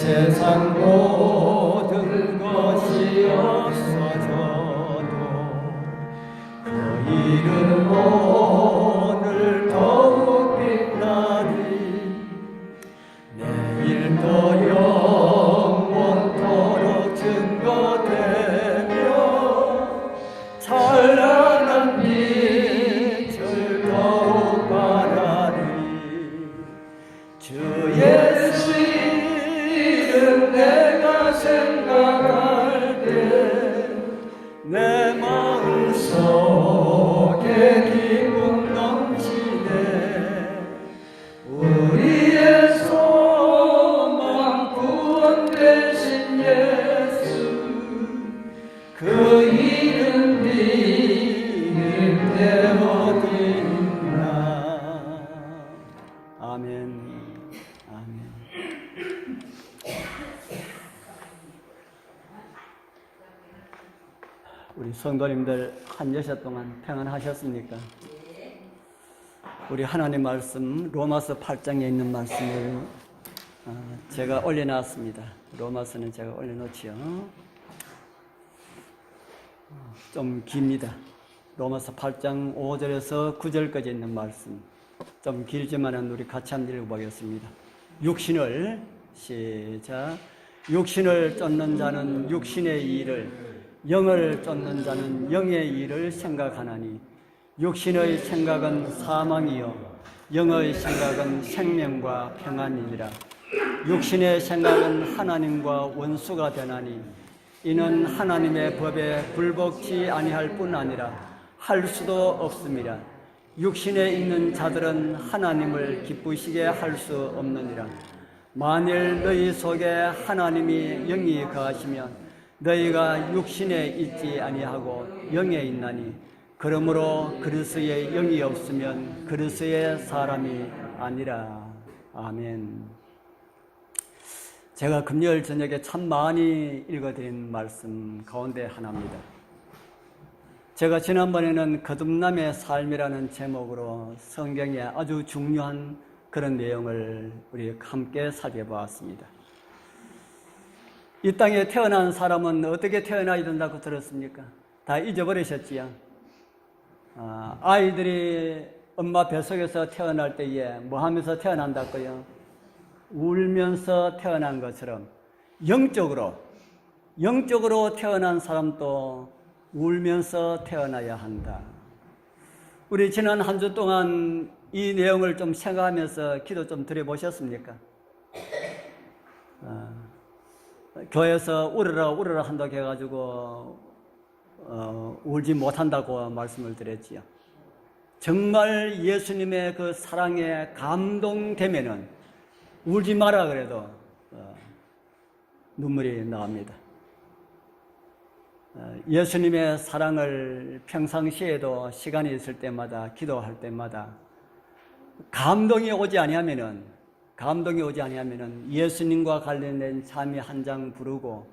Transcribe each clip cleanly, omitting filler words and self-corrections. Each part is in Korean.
세상 모든 것이 없어져도 그 이름 오늘 더욱 빛나리. 내일도 영원토록 증거되며 찬란한 빛을 더욱 발하리. 주 예수 이름 내가 생각할 때 내 마음속에 기쁨 넘치네. 우리의 소망 구원 되신 예수, 그 이름 비밀 때 어디 있나. 아멘. 아멘. 우리 성도님들 한 여섯 동안 평안하셨습니까? 우리 하나님 말씀 로마서 8장에 있는 말씀을 제가 올려놨습니다. 로마서는 제가 올려놓지요. 좀 깁니다. 로마서 8장 5절에서 9절까지 있는 말씀 좀 길지만은 우리 같이 한번 읽어보겠습니다. 육신을 시작. 육신을 쫓는 자는 육신의 일을, 영을 쫓는 자는 영의 일을 생각하나니 육신의 생각은 사망이요 영의 생각은 생명과 평안이니라. 육신의 생각은 하나님과 원수가 되나니 이는 하나님의 법에 굴복치 아니할 뿐 아니라 할 수도 없음이라. 육신에 있는 자들은 하나님을 기쁘시게 할 수 없느니라. 만일 너희 속에 하나님이 영이 거하시면 너희가 육신에 있지 아니하고 영에 있나니 그러므로 그리스도의 영이 없으면 그리스도의 사람이 아니라. 아멘. 제가 금요일 저녁에 참 많이 읽어드린 말씀 가운데 하나입니다. 제가 지난번에는 거듭남의 삶이라는 제목으로 성경에 아주 중요한 그런 내용을 우리 함께 살펴보았습니다. 이 땅에 태어난 사람은 어떻게 태어나야 된다고 들었습니까? 다 잊어버리셨지요? 아이들이 엄마 뱃속에서 태어날 때에 뭐 하면서 태어난다고요? 울면서 태어난 것처럼 영적으로 태어난 사람도 울면서 태어나야 한다. 우리 지난 한 주 동안 이 내용을 좀 생각하면서 기도 좀 드려보셨습니까? 교회에서 울으라 한다고 해가지고 울지 못한다고 말씀을 드렸지요. 정말 예수님의 그 사랑에 감동되면은 울지 마라 그래도 눈물이 나옵니다. 예수님의 사랑을 평상시에도 시간이 있을 때마다 기도할 때마다 감동이 오지 아니하면은 예수님과 관련된 잠이 한 장 부르고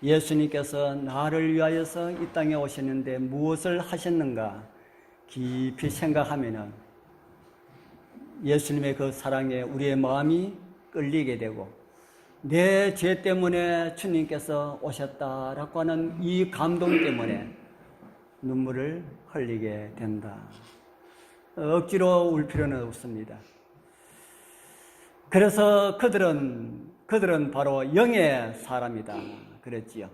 예수님께서 나를 위하여서 이 땅에 오셨는데 무엇을 하셨는가 깊이 생각하면은 예수님의 그 사랑에 우리의 마음이 끌리게 되고 내 죄 때문에 주님께서 오셨다라고 하는 이 감동 때문에 눈물을 흘리게 된다. 억지로 울 필요는 없습니다. 그래서 그들은 바로 영의 사람이다 그랬지요.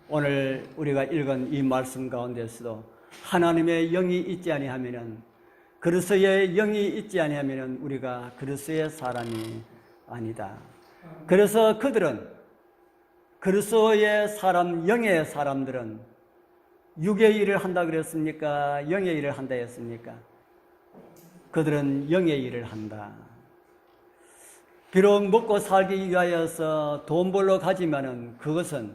오늘 우리가 읽은 이 말씀 가운데서도 하나님의 영이 있지 아니하면은 그리스도의 영이 있지 아니하면은 우리가 그리스도의 사람이 아니다. 그래서 그리스도의 사람, 영의 사람들은 육의 일을 한다 그랬습니까? 영의 일을 한다 했습니까? 그들은 영의 일을 한다. 비록 먹고 살기 위하여서 돈 벌러 가지만은 그것은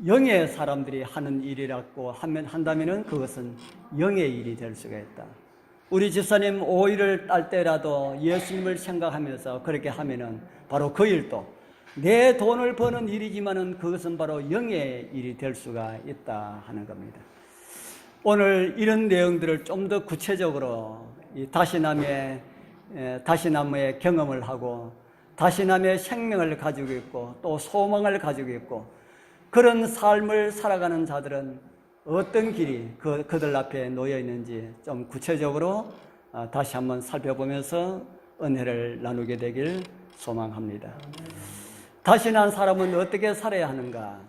영의 사람들이 하는 일이라고 한다면은 그것은 영의 일이 될 수가 있다. 우리 집사님 오일을 딸 때라도 예수님을 생각하면서 그렇게 하면은 바로 그 일도 내 돈을 버는 일이지만은 그것은 바로 영의 일이 될 수가 있다 하는 겁니다. 오늘 이런 내용들을 좀 더 구체적으로 이 다시나무의 경험을 하고 다시남의 생명을 가지고 있고 또 소망을 가지고 있고 그런 삶을 살아가는 자들은 어떤 길이 그들 앞에 놓여 있는지 좀 구체적으로 다시 한번 살펴보면서 은혜를 나누게 되길 소망합니다. 다시 난 사람은 어떻게 살아야 하는가?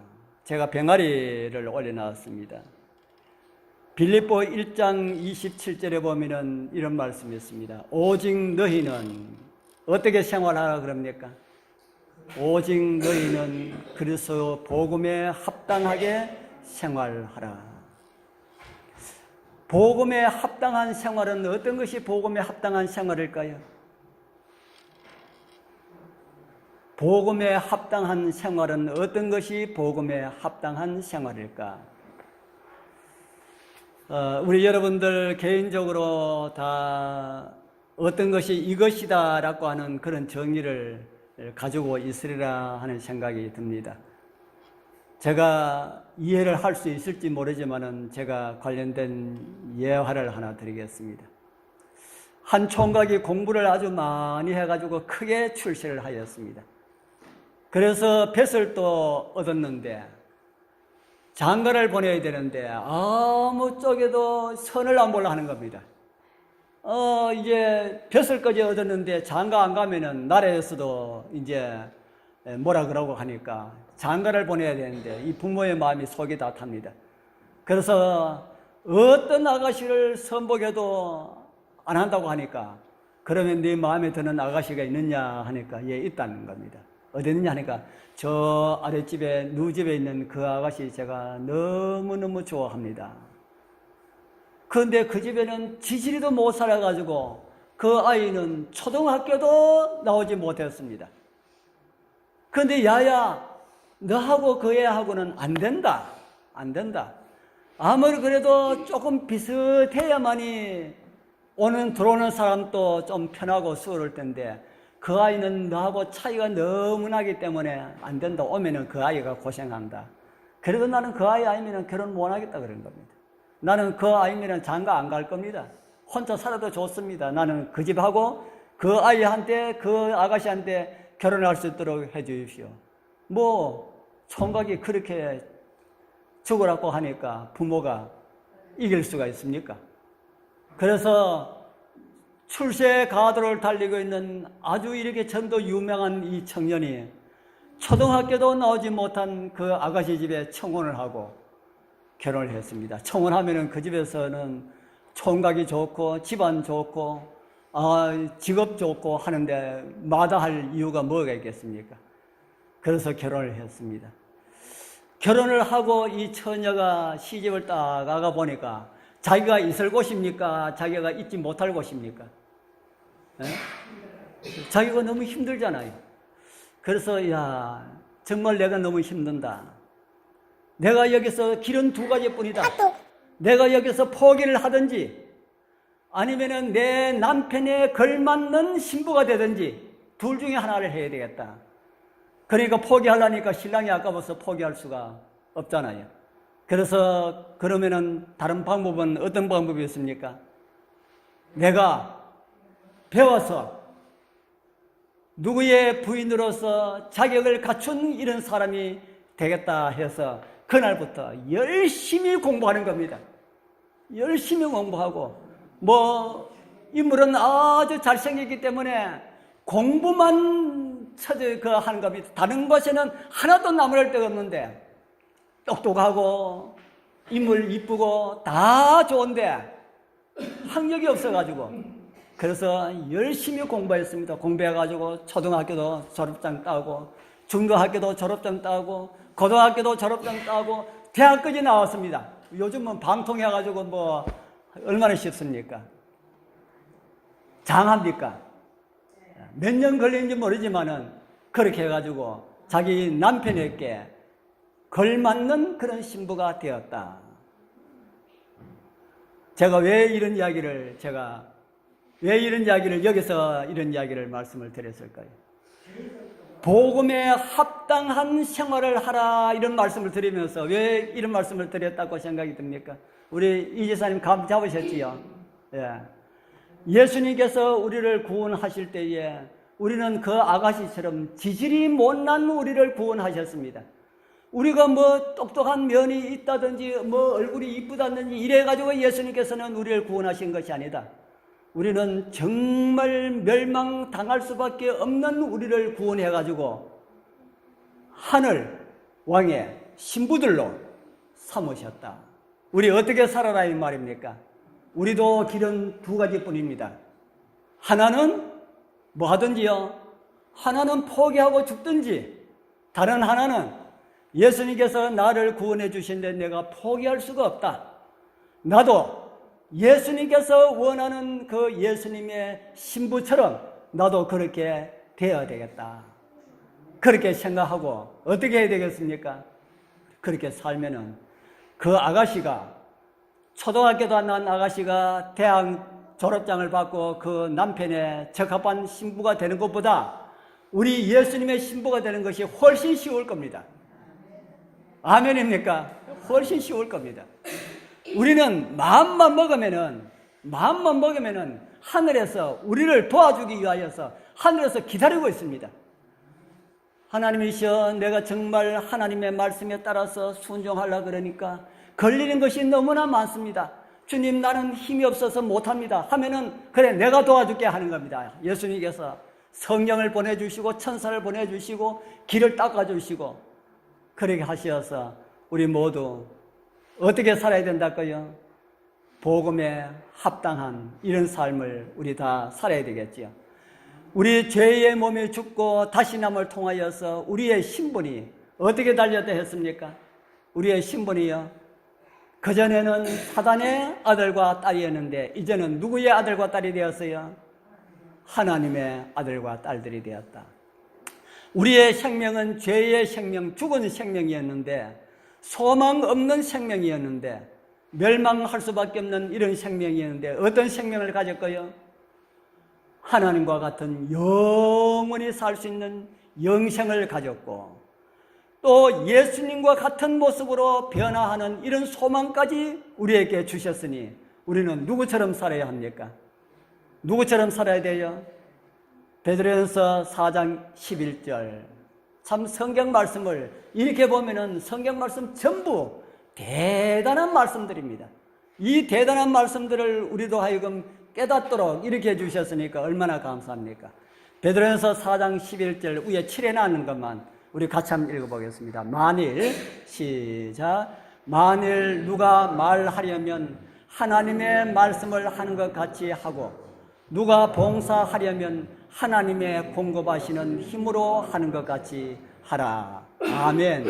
제가 병아리를 올려놨습니다. 빌립보 1장 27절에 보면은 이런 말씀이 있습니다. 오직 너희는 어떻게 생활하라 그럽니까? 오직 너희는 그리스도 복음에 합당하게 생활하라. 복음에 합당한 생활은 어떤 것이 복음에 합당한 생활일까요? 복음에 합당한 생활은 어떤 것이 복음에 합당한 생활일까? 우리 여러분들 개인적으로 다 어떤 것이 이것이다 라고 하는 그런 정의를 가지고 있으리라 하는 생각이 듭니다. 제가 이해를 할 수 있을지 모르지만은 제가 관련된 예화를 하나 드리겠습니다. 한 총각이 공부를 아주 많이 해가지고 크게 출세를 하였습니다. 그래서 뱃을 또 얻었는데 장가를 보내야 되는데 아무 쪽에도 선을 안 보려 하는 겁니다. 이제 뱃을까지 얻었는데 장가 안 가면은 나라에서도 이제 뭐라 그러고 하니까 장가를 보내야 되는데 이 부모의 마음이 속이 다 탑니다. 그래서 어떤 아가씨를 선복해도 안 한다고 하니까 그러면 네 마음에 드는 아가씨가 있느냐 하니까 예, 있다는 겁니다. 어디 있느냐 하니까 저 아랫집에 누집에 있는 그 아가씨 제가 너무너무 좋아합니다. 그런데 그 집에는 지지리도 못 살아가지고 그 아이는 초등학교도 나오지 못했습니다. 그런데 야야 너하고 그 애하고는 안 된다. 안 된다. 아무리 그래도 조금 비슷해야만이 들어오는 사람도 좀 편하고 수월할 텐데 그 아이는 너하고 차이가 너무 나기 때문에 안 된다. 오면은 그 아이가 고생한다. 그래도 나는 그 아이 아니면 결혼 못 하겠다 그런 겁니다. 나는 그 아이면 장가 안 갈 겁니다. 혼자 살아도 좋습니다. 나는 그 집하고 그 아이한테 그 아가씨한테 결혼할 수 있도록 해 주십시오. 총각이 그렇게 죽으라고 하니까 부모가 이길 수가 있습니까? 그래서 출세 가도를 달리고 있는 아주 이렇게 전도 유명한 이 청년이 초등학교도 나오지 못한 그 아가씨 집에 청혼을 하고 결혼을 했습니다. 청혼하면은 그 집에서는 총각이 좋고 집안 좋고 직업 좋고 하는데 마다할 이유가 뭐가 있겠습니까? 그래서 결혼을 했습니다. 결혼을 하고 이 처녀가 시집을 딱 가가 보니까 자기가 있을 곳입니까? 자기가 있지 못할 곳입니까? 네? 자기가 너무 힘들잖아요. 그래서 야 정말 내가 너무 힘든다. 내가 여기서 길은 두 가지뿐이다. 내가 여기서 포기를 하든지 아니면은 내 남편에 걸맞는 신부가 되든지 둘 중에 하나를 해야 되겠다. 그러니까 포기하려니까 신랑이 아까워서 포기할 수가 없잖아요. 그래서 그러면은 다른 방법은 어떤 방법이 있습니까? 내가 배워서 누구의 부인으로서 자격을 갖춘 이런 사람이 되겠다 해서 그날부터 열심히 공부하는 겁니다. 열심히 공부하고 인물은 아주 잘생겼기 때문에 공부만 하는 겁니다. 다른 것에는 하나도 나무랄 데가 없는데 똑똑하고 인물 이쁘고 다 좋은데 학력이 없어가지고 그래서 열심히 공부했습니다. 공부해가지고 초등학교도 졸업장 따고 중고학교도 졸업장 따고 고등학교도 졸업장 따고 대학까지 나왔습니다. 요즘은 방통해가지고 얼마나 쉽습니까? 장합니까? 몇 년 걸리는지 모르지만은 그렇게 해가지고 자기 남편에게 걸맞는 그런 신부가 되었다. 제가 왜 이런 이야기를 여기서 이런 이야기를 말씀을 드렸을까요? 복음에 합당한 생활을 하라 이런 말씀을 드리면서 왜 이런 말씀을 드렸다고 생각이 듭니까? 우리 이 지사님 감 잡으셨지요? 예. 예수님께서 우리를 구원하실 때에 우리는 그 아가씨처럼 지질이 못난 우리를 구원하셨습니다. 우리가 뭐 똑똑한 면이 있다든지 뭐 얼굴이 이쁘다든지 이래가지고 예수님께서는 우리를 구원하신 것이 아니다. 우리는 정말 멸망당할 수밖에 없는 우리를 구원해가지고 하늘 왕의 신부들로 삼으셨다. 우리 어떻게 살아라 이 말입니까? 우리도 길은 두 가지뿐입니다. 하나는 뭐 하든지요. 하나는 포기하고 죽든지, 다른 하나는 예수님께서 나를 구원해 주신데 내가 포기할 수가 없다. 나도 예수님께서 원하는 그 예수님의 신부처럼 나도 그렇게 되어야 되겠다. 그렇게 생각하고 어떻게 해야 되겠습니까? 그렇게 살면은 그 아가씨가, 초등학교도 안 나온 아가씨가 대학 졸업장을 받고 그 남편의 적합한 신부가 되는 것보다 우리 예수님의 신부가 되는 것이 훨씬 쉬울 겁니다. 아멘입니까? 훨씬 쉬울 겁니다. 우리는 마음만 먹으면은 하늘에서 우리를 도와주기 위하여서 하늘에서 기다리고 있습니다. 하나님이시여, 내가 정말 하나님의 말씀에 따라서 순종하려고 그러니까 걸리는 것이 너무나 많습니다. 주님, 나는 힘이 없어서 못합니다 하면은 그래, 내가 도와줄게 하는 겁니다. 예수님께서 성령을 보내주시고 천사를 보내주시고 길을 닦아주시고 그렇게 하셔서 우리 모두 어떻게 살아야 된다고요? 복음에 합당한 이런 삶을 우리 다 살아야 되겠지요. 우리 죄의 몸이 죽고 다시남을 통하여서 우리의 신분이 어떻게 달렸다 했습니까? 우리의 신분이요, 그전에는 사단의 아들과 딸이었는데 이제는 누구의 아들과 딸이 되었어요? 하나님의 아들과 딸들이 되었다. 우리의 생명은 죄의 생명, 죽은 생명이었는데, 소망 없는 생명이었는데, 멸망할 수밖에 없는 이런 생명이었는데 어떤 생명을 가졌고요? 하나님과 같은 영원히 살 수 있는 영생을 가졌고, 또 예수님과 같은 모습으로 변화하는 이런 소망까지 우리에게 주셨으니 우리는 누구처럼 살아야 합니까? 누구처럼 살아야 돼요? 베드로전서 4장 11절. 참 성경 말씀을 이렇게 보면은 성경 말씀 전부 대단한 말씀들입니다. 이 대단한 말씀들을 우리도 하여금 깨닫도록 이렇게 해주셨으니까 얼마나 감사합니까? 베드로전서 4장 11절 위에 칠해 놨는 것만 우리 같이 한번 읽어보겠습니다. 만일, 시작. 만일 누가 말하려면 하나님의 말씀을 하는 것 같이 하고, 누가 봉사하려면 하나님의 공급하시는 힘으로 하는 것 같이 하라. 아멘.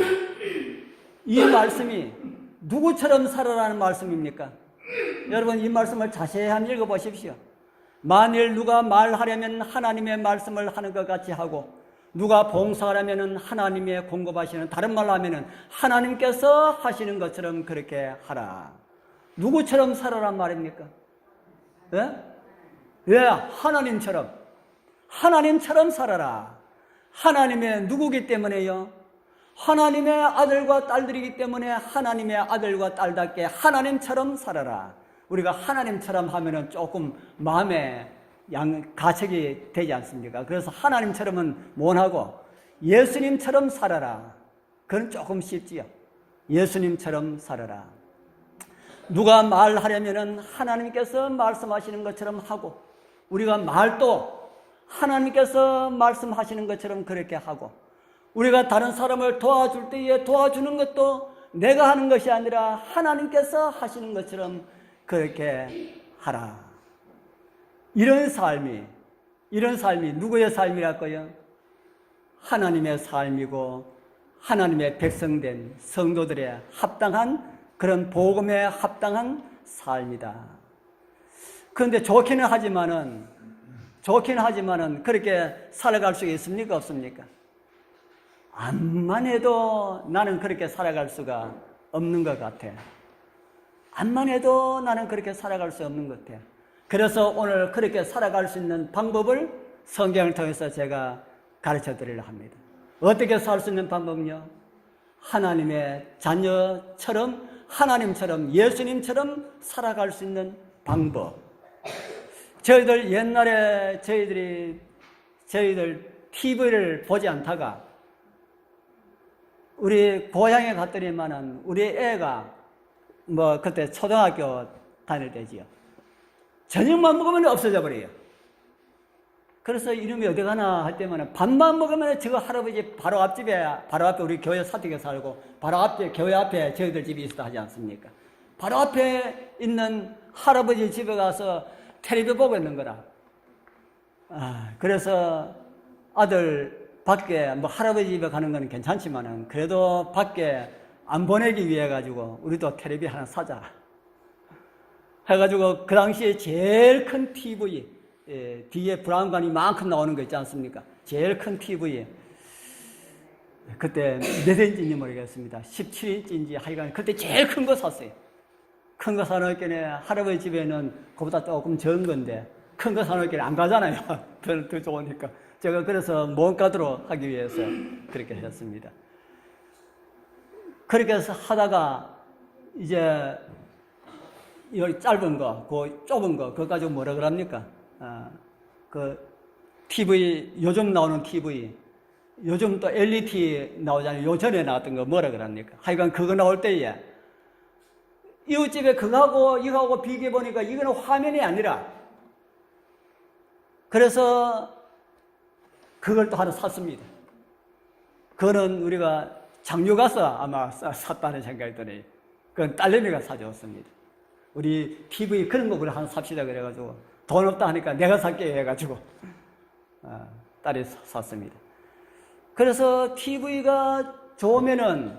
이 말씀이 누구처럼 살아라는 말씀입니까? 여러분, 이 말씀을 자세히 한번 읽어보십시오. 만일 누가 말하려면 하나님의 말씀을 하는 것 같이 하고, 누가 봉사하려면 하나님의 공급하시는, 다른 말로 하면 하나님께서 하시는 것처럼 그렇게 하라. 누구처럼 살아란 말입니까? 예? 예, 하나님처럼 살아라. 하나님의 누구기 때문에요? 하나님의 아들과 딸들이기 때문에 하나님의 아들과 딸답게 하나님처럼 살아라. 우리가 하나님처럼 하면은 조금 마음에 가책이 되지 않습니까? 그래서 하나님처럼은 못하고 예수님처럼 살아라. 그건 조금 쉽지요. 예수님처럼 살아라. 누가 말하려면은 하나님께서 말씀하시는 것처럼 하고, 우리가 말도 하나님께서 말씀하시는 것처럼 그렇게 하고, 우리가 다른 사람을 도와줄 때에 도와주는 것도 내가 하는 것이 아니라 하나님께서 하시는 것처럼 그렇게 하라. 이런 삶이 누구의 삶이랄까요? 하나님의 삶이고 하나님의 백성된 성도들의 합당한 그런 복음에 합당한 삶이다. 그런데 좋기는 하지만은 그렇게 살아갈 수 있습니까? 없습니까? 암만 해도 나는 그렇게 살아갈 수가 없는 것 같아. 암만 해도 나는 그렇게 살아갈 수 없는 것 같아. 그래서 오늘 그렇게 살아갈 수 있는 방법을 성경을 통해서 제가 가르쳐 드리려 합니다. 어떻게 살 수 있는 방법은요? 하나님의 자녀처럼, 하나님처럼, 예수님처럼 살아갈 수 있는 방법. 저희들 옛날에 저희들이 저희들 TV를 보지 않다가 우리 고향에 갔더니만은 우리 애가 뭐 그때 초등학교 다닐 때지요. 저녁만 먹으면 없어져 버려요. 그래서 이놈이 어디 가나 할 때면 밥만 먹으면 저거 할아버지 바로 앞에 우리 교회 사택에 살고 바로 앞에 교회 앞에 저희들 집이 있어 하지 않습니까? 바로 앞에 있는 할아버지 집에 가서 텔레비 보고 있는 거라. 그래서 아들 밖에 뭐 할아버지 집에 가는 건 괜찮지만은 그래도 밖에 안 보내기 위해 가지고 우리도 텔레비 하나 사자 해가지고 그 당시에 제일 큰 TV 뒤에 브라운관이 이만큼 나오는 거 있지 않습니까? 제일 큰 TV 그때 몇 인치인지 모르겠습니다. 17인치인지 하여간 그때 제일 큰 거 샀어요. 큰 거 사놓기에 할아버지 집에는 그보다 조금 적은 건데 큰 거 사놓기에 안 가잖아요. 더 좋으니까. 제가 그래서 못 가도록 하기 위해서 그렇게 했습니다. 그렇게 해서 하다가 이제 이 짧은 거, 그 좁은 거, 그거 가지고 뭐라 그럽니까? 그 TV, 요즘 나오는 TV, 요즘 또 LED 나오잖아요. 요전에 나왔던 거 뭐라 그럽니까? 하여간 그거 나올 때에 이웃집에 그거하고 이거하고 비교해보니까 이거는 화면이 아니라 그래서 그걸 또 하나 샀습니다. 그거는 우리가 장류 가서 아마 샀다는 생각이 드네요. 그건 딸내미가 사줬습니다. 우리 TV 그런 거 우리 하나 삽시다 그래가지고 돈 없다 하니까 내가 살게 해가지고 딸이 샀습니다. 그래서 TV가 좋으면은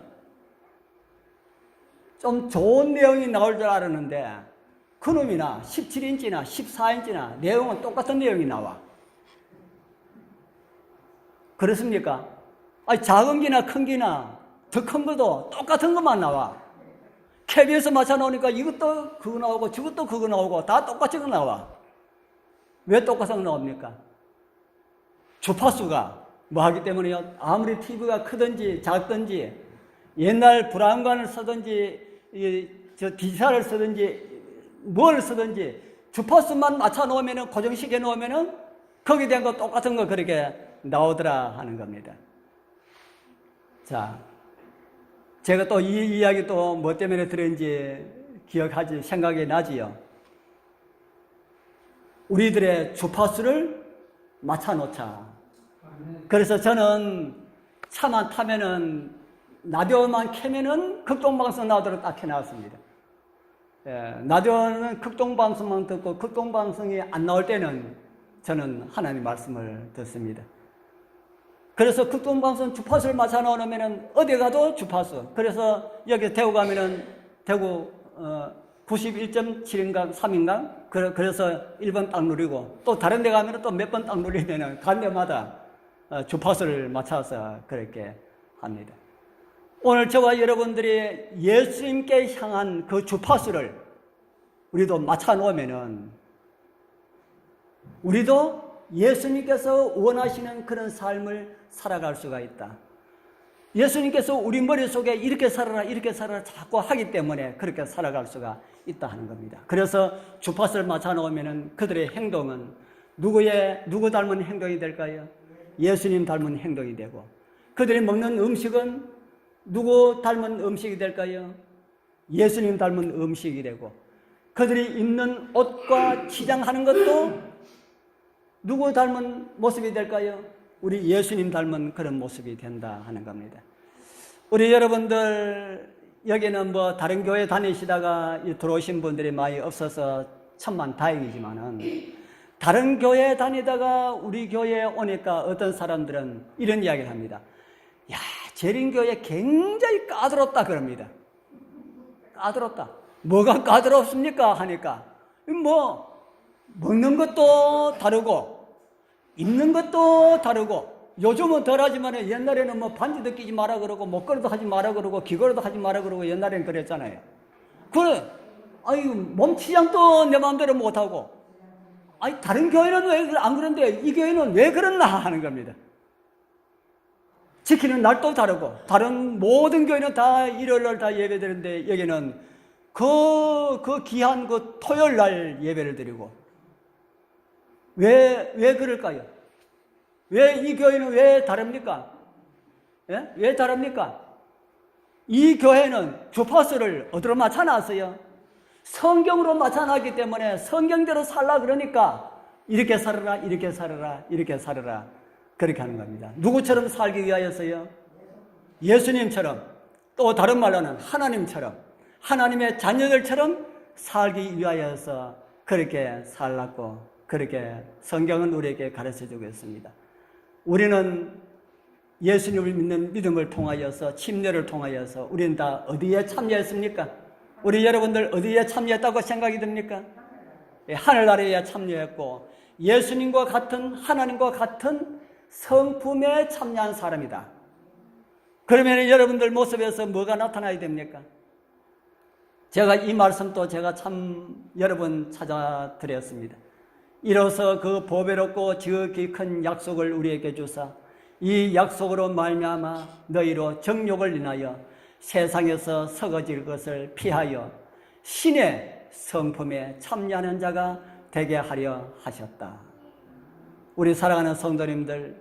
좀 좋은 내용이 나올 줄 알았는데 그놈이나 17인치나 14인치나 내용은 똑같은 내용이 나와. 그렇습니까? 아니, 작은 기나 큰 기나 더 큰 것도 똑같은 것만 나와. KBS 맞춰놓으니까 이것도 그거 나오고 저것도 그거 나오고 다 똑같이 나와. 왜 똑같이 나옵니까? 주파수가 뭐 하기 때문에요. 아무리 TV가 크든지 작든지 옛날 브라운관을 쓰든지 저 디지털을 쓰든지 뭘 쓰든지 주파수만 맞춰 놓으면은 고정시켜 놓으면은 거기에 대한 거 똑같은 거 그렇게 나오더라 하는 겁니다. 자, 제가 또 이 이야기 또 뭐 때문에 들었는지 기억하지 생각이 나지요. 우리들의 주파수를 맞춰 놓자. 그래서 저는 차만 타면은 라디오만 켜면은 극동방송 나오도록 딱 해놨습니다. 라디오는 극동방송만 듣고 극동방송이 안 나올 때는 저는 하나님 말씀을 듣습니다. 그래서 극동방송 주파수를 맞춰 놓으면은 어디 가도 주파수. 그래서 여기 대구 가면은 대구 91.7인가 3인가 그래서 1번 딱 누리고 또 다른 데 가면은 또 몇 번 딱 누리면은 간 데마다 주파수를 맞춰서 그렇게 합니다. 오늘 저와 여러분들이 예수님께 향한 그 주파수를 우리도 맞춰 놓으면은 우리도 예수님께서 원하시는 그런 삶을 살아갈 수가 있다. 예수님께서 우리 머릿속에 이렇게 살아라 자꾸 하기 때문에 그렇게 살아갈 수가 있다 하는 겁니다. 그래서 주파수를 맞춰 놓으면은 그들의 행동은 누구 닮은 행동이 될까요? 예수님 닮은 행동이 되고, 그들이 먹는 음식은 누구 닮은 음식이 될까요? 예수님 닮은 음식이 되고, 그들이 입는 옷과 치장하는 것도 누구 닮은 모습이 될까요? 우리 예수님 닮은 그런 모습이 된다 하는 겁니다. 우리 여러분들 여기는 뭐 다른 교회 다니시다가 들어오신 분들이 많이 없어서 천만 다행이지만은 다른 교회 다니다가 우리 교회에 오니까 어떤 사람들은 이런 이야기를 합니다. 야, 재림교회 굉장히 까다롭다 그럽니다. 까다롭다. 뭐가 까다롭습니까? 하니까 뭐 먹는 것도 다르고 입는 것도 다르고, 요즘은 덜하지만 옛날에는 뭐 반지도 끼지 마라 그러고 목걸이도 하지 마라 그러고 귀걸이도 하지 마라 그러고 옛날에는 그랬잖아요. 그래, 아니 몸 치장도 내 마음대로 못하고, 아니 다른 교회는 왜 안 그런데 이 교회는 왜 그랬나 하는 겁니다. 지키는 날도 다르고, 다른 모든 교회는 다 일요일날 다 예배드리는데 여기는 그 귀한 그 토요일날 예배를 드리고, 왜 그럴까요? 왜 이 교회는 왜 다릅니까? 예? 왜 다릅니까? 이 교회는 주파수를 어디로 맞춰놨어요? 성경으로 맞춰놨기 때문에 성경대로 살라 그러니까 이렇게 살아라, 이렇게 살아라, 이렇게 살아라. 그렇게 하는 겁니다. 누구처럼 살기 위하여서요? 예수님처럼, 또 다른 말로는 하나님처럼, 하나님의 자녀들처럼 살기 위하여서 그렇게 살라고, 그렇게 성경은 우리에게 가르쳐주고 있습니다. 우리는 예수님을 믿는 믿음을 통하여서, 침례를 통하여서 우리는 다 어디에 참여했습니까? 우리 여러분들 어디에 참여했다고 생각이 듭니까? 하늘나라에 참여했고 예수님과 같은, 하나님과 같은 성품에 참여한 사람이다. 그러면 여러분들 모습에서 뭐가 나타나야 됩니까? 제가 이 말씀도 제가 참 여러 번 찾아드렸습니다. 이로써 그 보배롭고 지극히 큰 약속을 우리에게 주사 이 약속으로 말미암아 너희로 정욕을 인하여 세상에서 썩어질 것을 피하여 신의 성품에 참여하는 자가 되게 하려 하셨다. 우리 사랑하는 성도님들,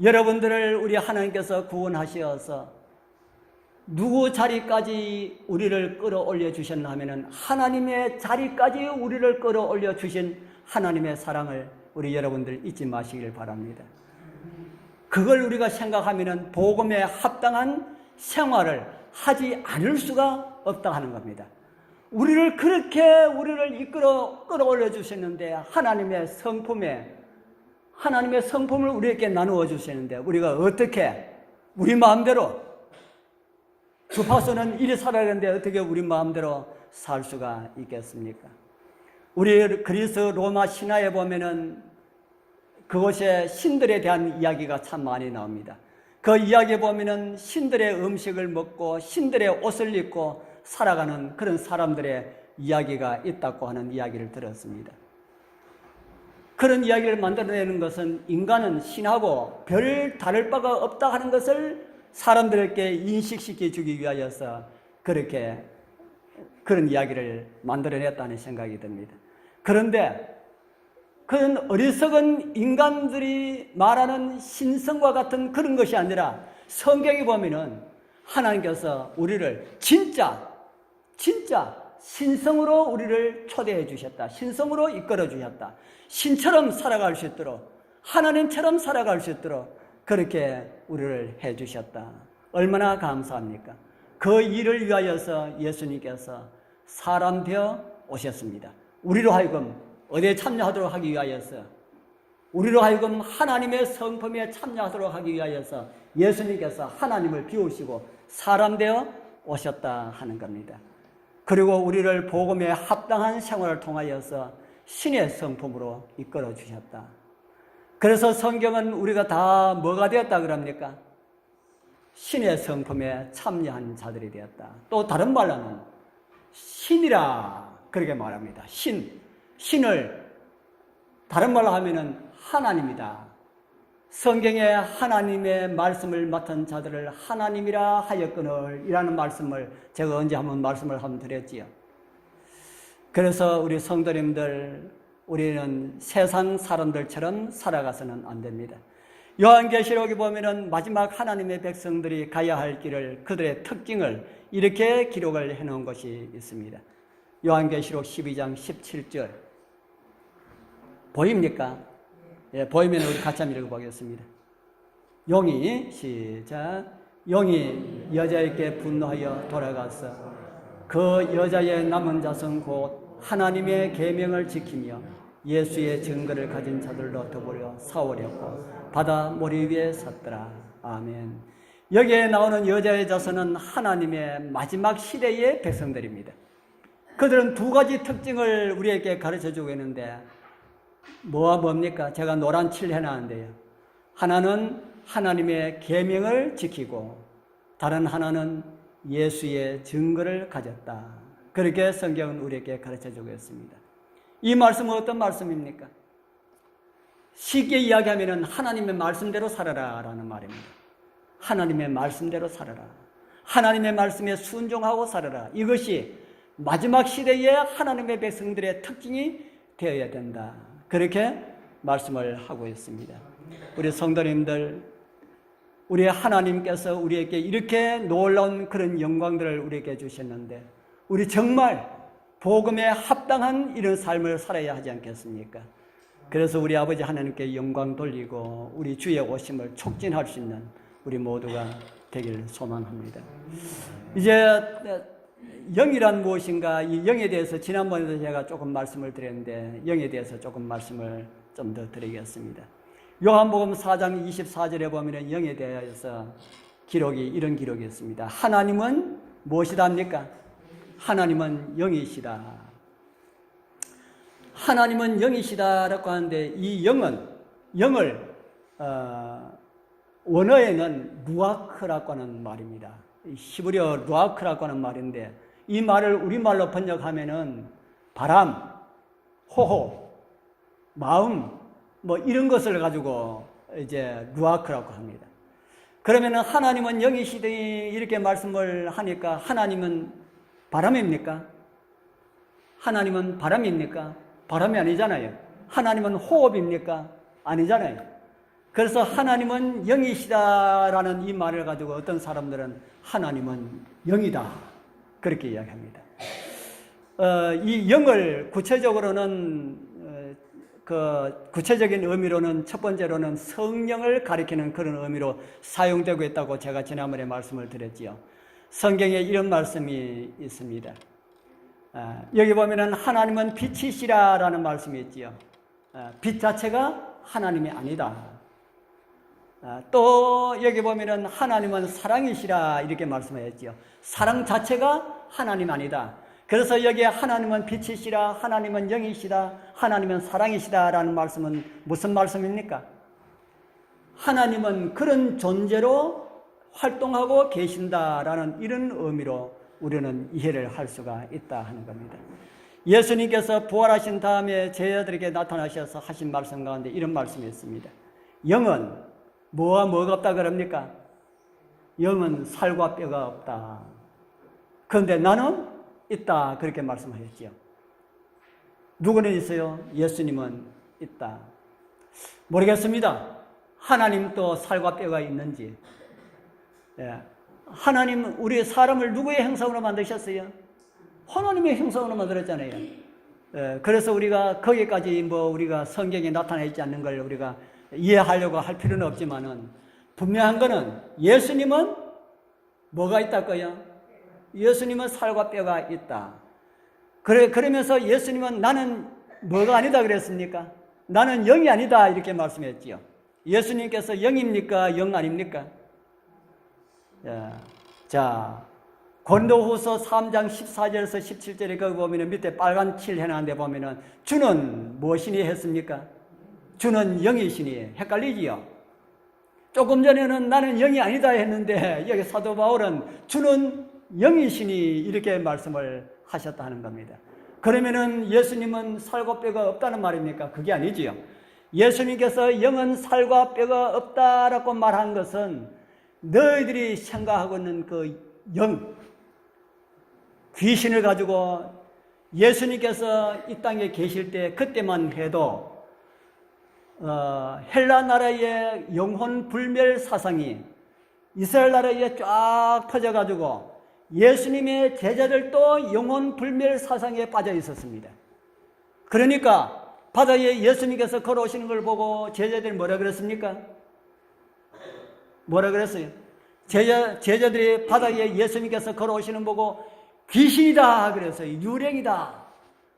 여러분들을 우리 하나님께서 구원하셔서 누구 자리까지 우리를 끌어올려 주셨나 하면은 하나님의 자리까지 우리를 끌어올려 주신 하나님의 사랑을 우리 여러분들 잊지 마시길 바랍니다. 그걸 우리가 생각하면은 복음에 합당한 생활을 하지 않을 수가 없다 하는 겁니다. 우리를 그렇게 우리를 끌어올려 주셨는데 하나님의 성품을 우리에게 나누어 주시는데 우리가 어떻게 우리 마음대로 주파수는 이리 살아야 하는데 어떻게 우리 마음대로 살 수가 있겠습니까? 우리 그리스 로마 신화에 보면은 그곳에 신들에 대한 이야기가 참 많이 나옵니다. 그 이야기에 보면은 신들의 음식을 먹고 신들의 옷을 입고 살아가는 그런 사람들의 이야기가 있다고 하는 이야기를 들었습니다. 그런 이야기를 만들어내는 것은 인간은 신하고 별 다를 바가 없다 하는 것을 사람들에게 인식시켜 주기 위하여서 그렇게 그런 이야기를 만들어냈다는 생각이 듭니다. 그런데 그런 어리석은 인간들이 말하는 신성과 같은 그런 것이 아니라 성경에 보면은 하나님께서 우리를 진짜 신성으로 우리를 초대해 주셨다. 신성으로 이끌어 주셨다. 신처럼 살아갈 수 있도록, 하나님처럼 살아갈 수 있도록 그렇게 우리를 해 주셨다. 얼마나 감사합니까? 그 일을 위하여서 예수님께서 사람 되어 오셨습니다. 우리로 하여금 어디에 참여하도록 하기 위하여서, 우리로 하여금 하나님의 성품에 참여하도록 하기 위하여서 예수님께서 하나님을 비우시고 사람 되어 오셨다 하는 겁니다. 그리고 우리를 복음에 합당한 생활을 통하여서 신의 성품으로 이끌어 주셨다. 그래서 성경은 우리가 다 뭐가 되었다 그럽니까? 신의 성품에 참여한 자들이 되었다. 또 다른 말로는 신이라 그렇게 말합니다. 신을 다른 말로 하면은 하나님이다. 성경에 하나님의 말씀을 맡은 자들을 하나님이라 하였거늘 이라는 말씀을 제가 언제 한번 말씀을 한번 드렸지요. 그래서 우리 성도님들, 우리는 세상 사람들처럼 살아가서는 안 됩니다. 요한계시록에 보면은 마지막 하나님의 백성들이 가야 할 길을, 그들의 특징을 이렇게 기록을 해놓은 것이 있습니다. 요한계시록 12장 17절 보입니까? 예, 보이면 우리 같이 한번 읽어보겠습니다. 용이 시작. 용이 여자에게 분노하여 돌아가서 그 여자의 남은 자손 곧 하나님의 계명을 지키며 예수의 증거를 가진 자들로 더불어 싸우려고 바다 모리 위에 섰더라. 아멘. 여기에 나오는 여자의 자손은 하나님의 마지막 시대의 백성들입니다. 그들은 두 가지 특징을 우리에게 가르쳐주고 있는데 뭐와 뭡니까? 제가 노란 칠 해놨는데요. 하나는 하나님의 계명을 지키고 다른 하나는 예수의 증거를 가졌다. 그렇게 성경은 우리에게 가르쳐주고 있습니다. 이 말씀은 어떤 말씀입니까? 쉽게 이야기하면 하나님의 말씀대로 살아라 라는 말입니다. 하나님의 말씀대로 살아라. 하나님의 말씀에 순종하고 살아라. 이것이 마지막 시대의 하나님의 백성들의 특징이 되어야 된다. 그렇게 말씀을 하고 있습니다. 우리 성도님들, 우리 하나님께서 우리에게 이렇게 놀라운 그런 영광들을 우리에게 주셨는데 우리 정말 복음에 합당한 이런 삶을 살아야 하지 않겠습니까? 그래서 우리 아버지 하나님께 영광 돌리고 우리 주의 오심을 촉진할 수 있는 우리 모두가 되길 소망합니다. 이제 영이란 무엇인가, 이 영에 대해서 지난번에도 제가 조금 말씀을 드렸는데 영에 대해서 조금 말씀을 좀 더 드리겠습니다. 요한복음 4장 24절에 보면 영에 대해서 이런 기록이 있습니다. 하나님은 무엇이답니까? 하나님은 영이시다. 하나님은 영이시다라고 하는데 이 영을 원어에는 루아크라고 하는 말입니다. 히브리어 루아크라고 하는 말인데 이 말을 우리말로 번역하면은 바람, 호호, 마음 뭐 이런 것을 가지고 이제 루아크라고 합니다. 그러면은 하나님은 영이시더니 이렇게 말씀을 하니까 하나님은 바람입니까? 하나님은 바람입니까? 바람이 아니잖아요. 하나님은 호흡입니까? 아니잖아요. 그래서 하나님은 영이시다라는 이 말을 가지고 어떤 사람들은 하나님은 영이다 그렇게 이야기합니다. 이 영을 구체적으로는 구체적인 의미로는 첫 번째로는 성령을 가리키는 그런 의미로 사용되고 있다고 제가 지난번에 말씀을 드렸지요. 성경에 이런 말씀이 있습니다. 여기 보면은 하나님은 빛이시라라는 말씀이 있지요. 빛 자체가 하나님이 아니다. 또 여기 보면은 하나님은 사랑이시라 이렇게 말씀하셨지요. 사랑 자체가 하나님 아니다. 그래서 여기에 하나님은 빛이시라, 하나님은 영이시다, 하나님은 사랑이시다라는 말씀은 무슨 말씀입니까? 하나님은 그런 존재로 활동하고 계신다라는 이런 의미로 우리는 이해를 할 수가 있다 하는 겁니다. 예수님께서 부활하신 다음에 제자들에게 나타나셔서 하신 말씀 가운데 이런 말씀이 있습니다. 영은 뭐가 없다 그럽니까? 영은 살과 뼈가 없다. 그런데 나는 있다 그렇게 말씀하셨지요. 누구는 있어요? 예수님은 있다. 모르겠습니다. 하나님도 살과 뼈가 있는지. 하나님 우리 사람을 누구의 형상으로 만드셨어요? 하나님의 형상으로 만들었잖아요. 그래서 우리가 거기까지 우리가 성경에 나타나 있지 않는 걸 우리가 이해하려고 할 필요는 없지만은 분명한 거는 예수님은 뭐가 있다고요? 예수님은 살과 뼈가 있다. 그러면서 예수님은 나는 뭐가 아니다 그랬습니까? 나는 영이 아니다 이렇게 말씀했지요. 예수님께서 영입니까? 영 아닙니까? 자, 고린도후서 3장 14절에서 17절에 거기 보면은 밑에 빨간 칠 해놨는데 보면은 주는 무엇이니 했습니까? 주는 영이시니 헷갈리지요. 조금 전에는 나는 영이 아니다 했는데 여기 사도 바울은 주는 영이시니 이렇게 말씀을 하셨다 하는 겁니다. 그러면은 예수님은 살과 뼈가 없다는 말입니까? 그게 아니지요. 예수님께서 영은 살과 뼈가 없다라고 말한 것은 너희들이 생각하고 있는 그 영, 귀신을 가지고 예수님께서 이 땅에 계실 때 그때만 해도 헬라 나라의 영혼 불멸 사상이 이스라엘 나라에 쫙 퍼져가지고 예수님의 제자들도 영혼 불멸 사상에 빠져 있었습니다. 그러니까 바다에 예수님께서 걸어오시는 걸 보고 제자들이 뭐라 그랬습니까? 뭐라 그랬어요? 제자들이 바다에 예수님께서 걸어오시는 보고 귀신이다 그랬어요. 유령이다.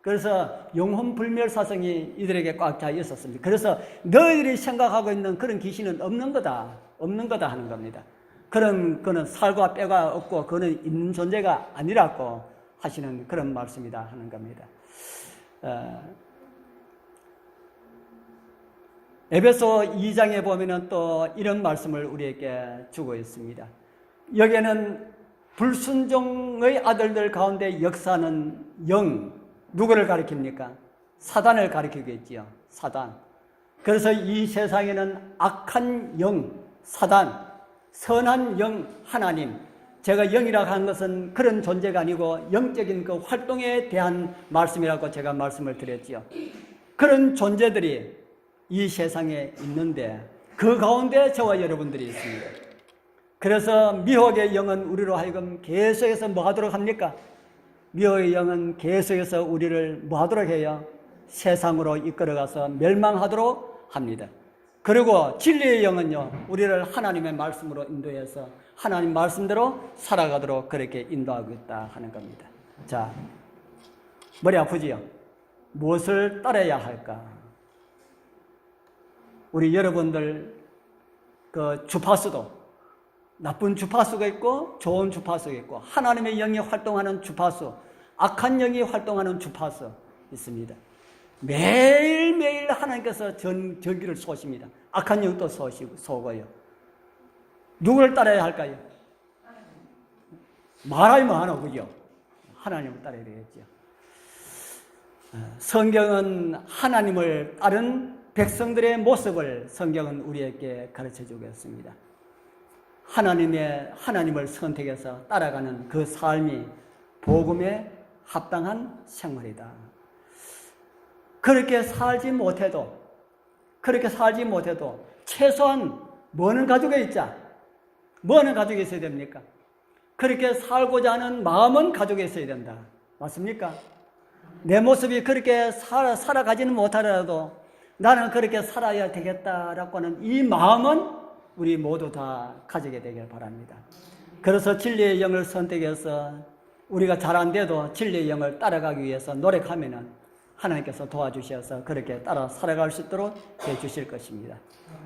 그래서 영혼 불멸 사상이 이들에게 꽉 차 있었습니다. 그래서 너희들이 생각하고 있는 그런 귀신은 없는 거다 하는 겁니다. 그는 살과 뼈가 없고 그는 있는 존재가 아니라고 하시는 그런 말씀이다 하는 겁니다. 에베소 2장에 보면은 또 이런 말씀을 우리에게 주고 있습니다. 여기에는 불순종의 아들들 가운데 역사는 영, 누구를 가리킵니까? 사단을 가리키겠지요. 사단. 그래서 이 세상에는 악한 영, 사단, 선한 영, 하나님. 제가 영이라고 하는 것은 그런 존재가 아니고 영적인 그 활동에 대한 말씀이라고 제가 말씀을 드렸지요. 그런 존재들이 이 세상에 있는데 그 가운데 저와 여러분들이 있습니다. 그래서 미혹의 영은 우리로 하여금 계속해서 뭐 하도록 합니까? 미혹의 영은 계속해서 우리를 뭐 하도록 해요? 세상으로 이끌어가서 멸망하도록 합니다. 그리고 진리의 영은요, 우리를 하나님의 말씀으로 인도해서 하나님 말씀대로 살아가도록 그렇게 인도하고 있다 하는 겁니다. 자, 머리 아프지요? 무엇을 따라야 할까? 우리 여러분들 그 주파수도 나쁜 주파수가 있고 좋은 주파수가 있고 하나님의 영이 활동하는 주파수, 악한 영이 활동하는 주파수 있습니다. 매일매일 하나님께서 전기를 쏘십니다. 악한 영도 쏘고요. 누구를 따라야 할까요? 말하면 안 오고요. 하나님을 따라야 되겠죠. 성경은 하나님을 따른 백성들의 모습을 성경은 우리에게 가르쳐 주고 있습니다. 하나님을 선택해서 따라가는 그 삶이 복음에 합당한 생활이다. 그렇게 살지 못해도 최소한 뭐는 가지고 있자. 뭐는 가지고 있어야 됩니까? 그렇게 살고자 하는 마음은 가지고 있어야 된다. 맞습니까? 내 모습이 그렇게 살아가지는 못하더라도 나는 그렇게 살아야 되겠다라고 하는 이 마음은 우리 모두 다 가지게 되길 바랍니다. 그래서 진리의 영을 선택해서 우리가 잘 안 돼도 진리의 영을 따라가기 위해서 노력하면은 하나님께서 도와주셔서 그렇게 따라 살아갈 수 있도록 해주실 것입니다.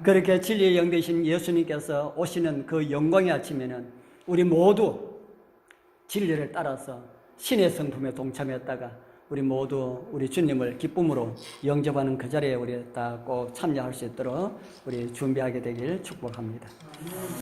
그렇게 진리의 영 되신 예수님께서 오시는 그 영광의 아침에는 우리 모두 진리를 따라서 신의 성품에 동참했다가 우리 모두 우리 주님을 기쁨으로 영접하는 그 자리에 우리 다 꼭 참여할 수 있도록 우리 준비하게 되길 축복합니다.